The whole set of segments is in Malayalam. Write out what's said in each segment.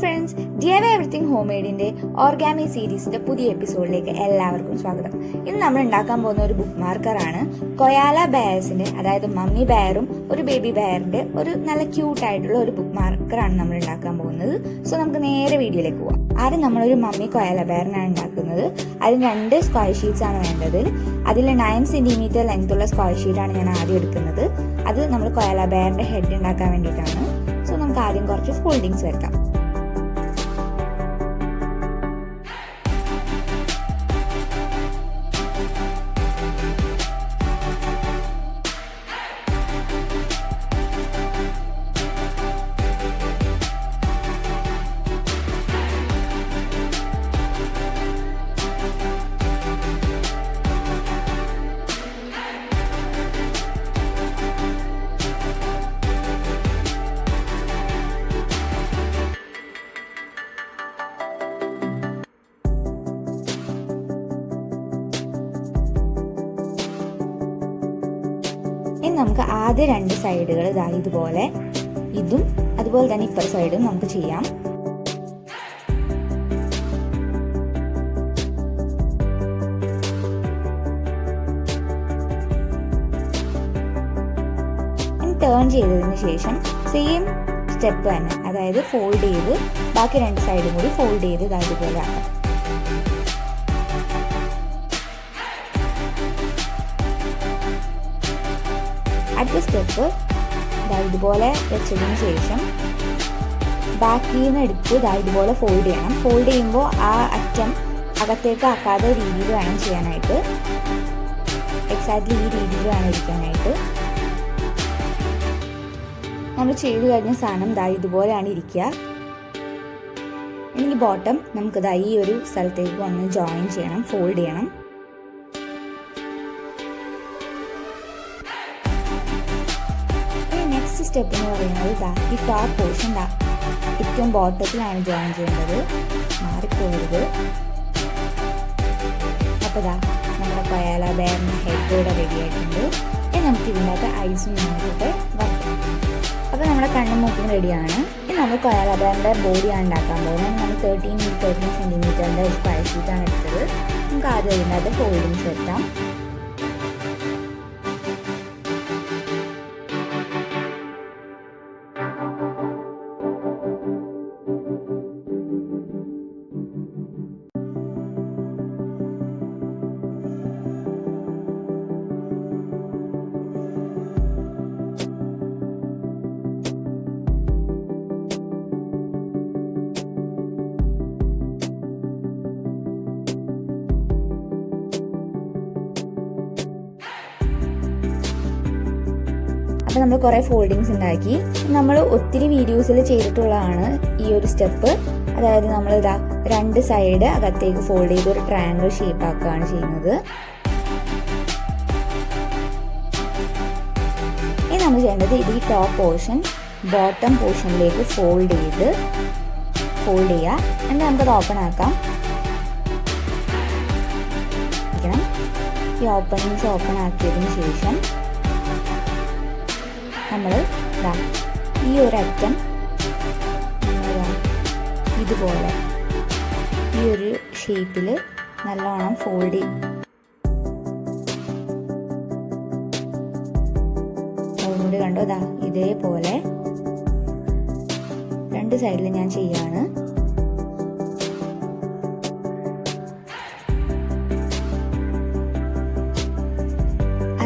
ഫ്രണ്ട്സ്, DIY എവറിത്തിങ് ഹോം മെയ്ഡിന്റെ ഓർഗാമി സീരീസിന്റെ പുതിയ എപ്പിസോഡിലേക്ക് എല്ലാവർക്കും സ്വാഗതം. ഇന്ന് നമ്മൾ ഉണ്ടാക്കാൻ പോകുന്ന ഒരു ബുക്ക് മാർക്കറാണ്. കൊയാല ബെയർസിന്റെ, അതായത് മമ്മി ബെയറും ഒരു ബേബി ബെയറിന്റെ ഒരു നല്ല ക്യൂട്ട് ആയിട്ടുള്ള ഒരു ബുക്ക് മാർക്കറാണ് നമ്മൾ ഉണ്ടാക്കാൻ പോകുന്നത്. സോ നമുക്ക് നേരെ വീഡിയോയിലേക്ക് പോവാം. ആദ്യം നമ്മളൊരു മമ്മി കൊയാല ബെയറിനാണ് ഉണ്ടാക്കുന്നത്. അതിന് 2 സ്ക്വയർ ഷീറ്റ്സ് ആണ് വേണ്ടത്. അതിൽ 9 സെന്റിമീറ്റർ ലെങ്ത് ഉള്ള സ്ക്വയർ ഷീറ്റാണ് ഞാൻ ആദ്യം എടുക്കുന്നത്. അത് നമ്മൾ കൊയാല ബെയറിന്റെ ഹെഡ് ഉണ്ടാക്കാൻ വേണ്ടിയിട്ടാണ്. സോ നമുക്ക് ആദ്യം കുറച്ച് ഫോൾഡിങ്സ് വരുത്താം. നമുക്ക് ആദ്യ 2 സൈഡുകൾ ഇതുപോലെ, ഇതും അതുപോലെ തന്നെ ഇപ്പുറ സൈഡും നമുക്ക് ചെയ്യാം. ടേൺ ചെയ്തതിന് ശേഷം സെയിം സ്റ്റെപ്പ് തന്നെ, അതായത് ഫോൾഡ് ചെയ്ത് ബാക്കി 2 സൈഡും കൂടി ഫോൾഡ് ചെയ്ത് ഇതുപോലെ ആക്കാം. അടുത്ത സ്റ്റെപ്പ് ഇതുപോലെ വെച്ചതിന് ശേഷം ബാക്കിൽ നിന്ന് എടുത്ത് ഇതുപോലെ ഫോൾഡ് ചെയ്യണം. ഫോൾഡ് ചെയ്യുമ്പോൾ ആ അറ്റം അകത്തേക്ക് ആക്കാതെ രീതിയിൽ വേണം ചെയ്യാനായിട്ട്. എക്സാക്ട്ലി ഈ രീതിയിൽ വേണം ഇരിക്കാനായിട്ട്. നമ്മൾ ചെയ്ത് കഴിഞ്ഞ സാധനം ഇതുപോലെയാണ് ഇരിക്കുക. ഇനി ബോട്ടം നമുക്ക് ഈ ഒരു സ്ഥലത്തേക്ക് വന്ന് ജോയിൻ ചെയ്യണം, ഫോൾഡ് ചെയ്യണം. നെക്സ്റ്റ് സ്റ്റെപ്പ് എന്ന് പറയുന്നത് ഈ ടോപ്പ് പോർഷൻ ഏറ്റവും ബോട്ടത്തിലാണ് ജോയിൻ ചെയ്യേണ്ടത്, മാറിപ്പോകരുത്. അപ്പോൾ നമ്മുടെ കൊയാല ബെയറിന്റെ ഹെഡ് ഇവിടെ റെഡി ആയിട്ടുണ്ട്. ഇനി നമുക്ക് ഇതിനകത്ത് ഐസും നമുക്കൊക്കെ വരയ്ക്കാം. അപ്പോൾ നമ്മുടെ കണ്ണും മൂക്കും റെഡിയാണ്. ഇനി നമ്മൾ കൊയാല ബെയറിന്റെ ബോഡിയാണ് ഉണ്ടാക്കാൻ പോകുന്നത്. നമ്മൾ 13 സെന്റിമീറ്ററിന്റെ സ്ക്വയർ ഷീറ്റാണ് എടുത്തത്. നമുക്ക് ആദ്യം ഇതിനകത്ത് ഫോൾഡിങ്സ് വരുത്താം. അപ്പോൾ നമ്മൾ കുറേ ഫോൾഡിങ്സ് ഉണ്ടാക്കി. നമ്മൾ ഒത്തിരി വീഡിയോസിൽ ചെയ്തിട്ടുള്ളതാണ് ഈ ഒരു സ്റ്റെപ്പ്. അതായത് നമ്മൾ 2 സൈഡ് അകത്തേക്ക് ഫോൾഡ് ചെയ്ത് ഒരു ട്രയാങ്കിൾ ഷേപ്പ് ആക്കുകയാണ് ചെയ്യുന്നത്. ഇനി നമ്മൾ ചെയ്യേണ്ടത് ഈ ടോപ്പ് പോർഷൻ ബോട്ടം പോർഷനിലേക്ക് ഫോൾഡ് ചെയ്യുക. എന്നിട്ട് നമുക്കത് ഓപ്പൺ ആക്കാം. ഈ ഓപ്പണിങ്സ് ഓപ്പൺ ആക്കിയതിന് ശേഷം നമ്മൾ ഈ ഒരറ്റം ഇതുപോലെ ഈ ഒരു ഷേപ്പിൽ നല്ലോണം ഫോൾഡ് അതുകൊണ്ട് കണ്ടോ ഇതേപോലെ 2 സൈഡിൽ ഞാൻ ചെയ്യാണ്.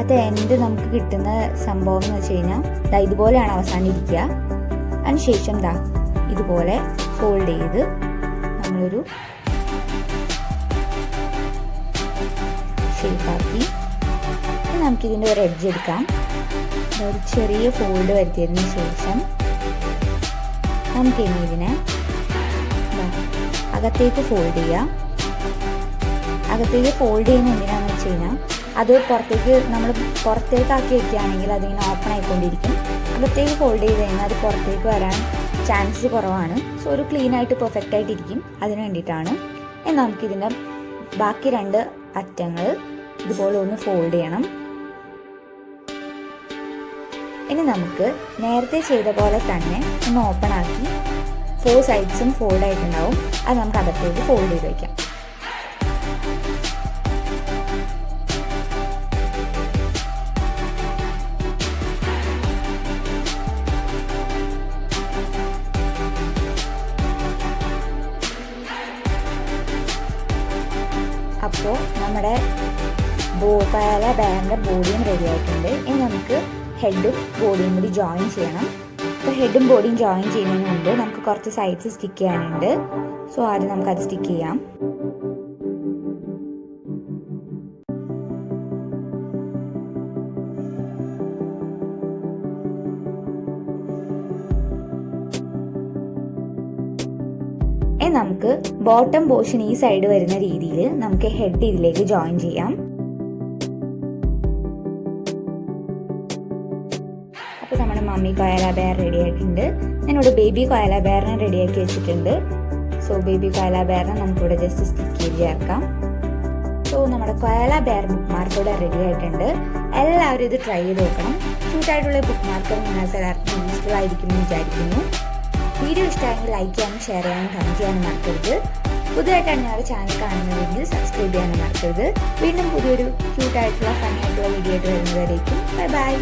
അത് എൻഡ് നമുക്ക് കിട്ടുന്ന സംഭവം എന്ന് വെച്ച് കഴിഞ്ഞാൽ ഇതുപോലെയാണ് അവസാനം ഇരിക്കുക. അതിനുശേഷം ഇതുപോലെ ഫോൾഡ് ചെയ്ത് നമ്മളൊരു ഷേപ്പാക്കി നമുക്കിതിൻ്റെ ഒരു എഡ്ജ് എടുക്കാം. ഒരു ചെറിയ ഫോൾഡ് വരുത്തിയതിന് ശേഷം നമുക്കിനി ഇതിനെ അകത്തേക്ക് ഫോൾഡ് ചെയ്യാം. അകത്തേക്ക് ഫോൾഡ് ചെയ്യുന്ന എന്തിനാണെന്ന് വെച്ച് കഴിഞ്ഞാൽ അത് നമ്മൾ പുറത്തേക്കാക്കി വെക്കുകയാണെങ്കിൽ അതിങ്ങനെ ഓപ്പൺ ആയിക്കൊണ്ടിരിക്കും. അകത്തേക്ക് ഫോൾഡ് ചെയ്ത് കഴിഞ്ഞാൽ അത് പുറത്തേക്ക് വരാൻ ചാൻസ് കുറവാണ്. സോ ഒരു ക്ലീൻ ആയിട്ട് പെർഫെക്റ്റ് ആയിട്ടിരിക്കും. അതിന് വേണ്ടിയിട്ടാണ്. എന്നാൽ നമുക്കിതിൻ്റെ ബാക്കി 2 അറ്റങ്ങൾ ഇതുപോലെ ഒന്ന് ഫോൾഡ് ചെയ്യണം. ഇനി നമുക്ക് നേരത്തെ ചെയ്ത പോലെ തന്നെ ഒന്ന് ഓപ്പൺ ആക്കി 4 സൈഡ്സും ഫോൾഡ് ആയിട്ടുണ്ടാവും. അത് നമുക്ക് അകത്തേക്ക് ഫോൾഡ് ചെയ്ത് വയ്ക്കാം. അപ്പോൾ നമ്മുടെ കോയാല ബെയറിൻ്റെ ബോഡിയും റെഡി ആയിട്ടുണ്ട്. ഇനി നമുക്ക് ഹെഡും ബോഡിയും കൂടി ജോയിൻ ചെയ്യണം. അപ്പോൾ ഹെഡും ബോഡിയും ജോയിൻ ചെയ്യുന്നതിന് മുമ്പ് നമുക്ക് കുറച്ച് സൈഡ്സ് സ്റ്റിക്ക് ചെയ്യാനുണ്ട്. സോ ആദ്യം നമുക്കത് സ്റ്റിക്ക് ചെയ്യാം. നമുക്ക് ബോട്ടം പോർഷൻ ഈ സൈഡ് വരുന്ന രീതിയിൽ നമുക്ക് ഹെഡ് ഇതിലേക്ക് ജോയിൻ ചെയ്യാം. അപ്പോൾ നമ്മുടെ മമ്മി കോയാല ബെയർ റെഡി ആയിട്ടുണ്ട്. ഞാനിവിടെ ബേബി കോയാല ബെയറിനെ റെഡിയാക്കി വെച്ചിട്ടുണ്ട്. സോ ബേബി കോയാല ബെയറിനെ നമുക്കിവിടെ ജസ്റ്റ് സ്റ്റിക്ക് ചെയ്ത് ചേർക്കാം. സോ നമ്മുടെ കോയാല ബെയർ ബുക്ക് മാർക്ക് ഇവിടെ റെഡി ആയിട്ടുണ്ട്. എല്ലാവരും ഇത് ട്രൈ ചെയ്ത് നോക്കണം. ക്യൂട്ടായിട്ടുള്ള ബുക്ക് മാർക്കർ നിങ്ങൾക്ക് എല്ലാവർക്കും യൂസ്ഫുൾ ആയിരിക്കും എന്ന് വിചാരിക്കുന്നു. വീഡിയോ ഇഷ്ടമായെങ്കിൽ ലൈക്ക് ചെയ്യാനും ഷെയർ ചെയ്യാനും കമൻറ്റ് ചെയ്യാനും മറക്കരുത്. പുതിയതായിട്ടാണ് ഞങ്ങളുടെ ചാനൽ കാണുന്നതെങ്കിൽ സബ്സ്ക്രൈബ് ചെയ്യാനും മറക്കരുത്. വീണ്ടും പുതിയൊരു ക്യൂട്ടായിട്ടുള്ള ഫണ്ണി ആയിട്ടുള്ള വീഡിയോ ആയിട്ട് വരുന്നവരേക്കും ബൈ ബൈ.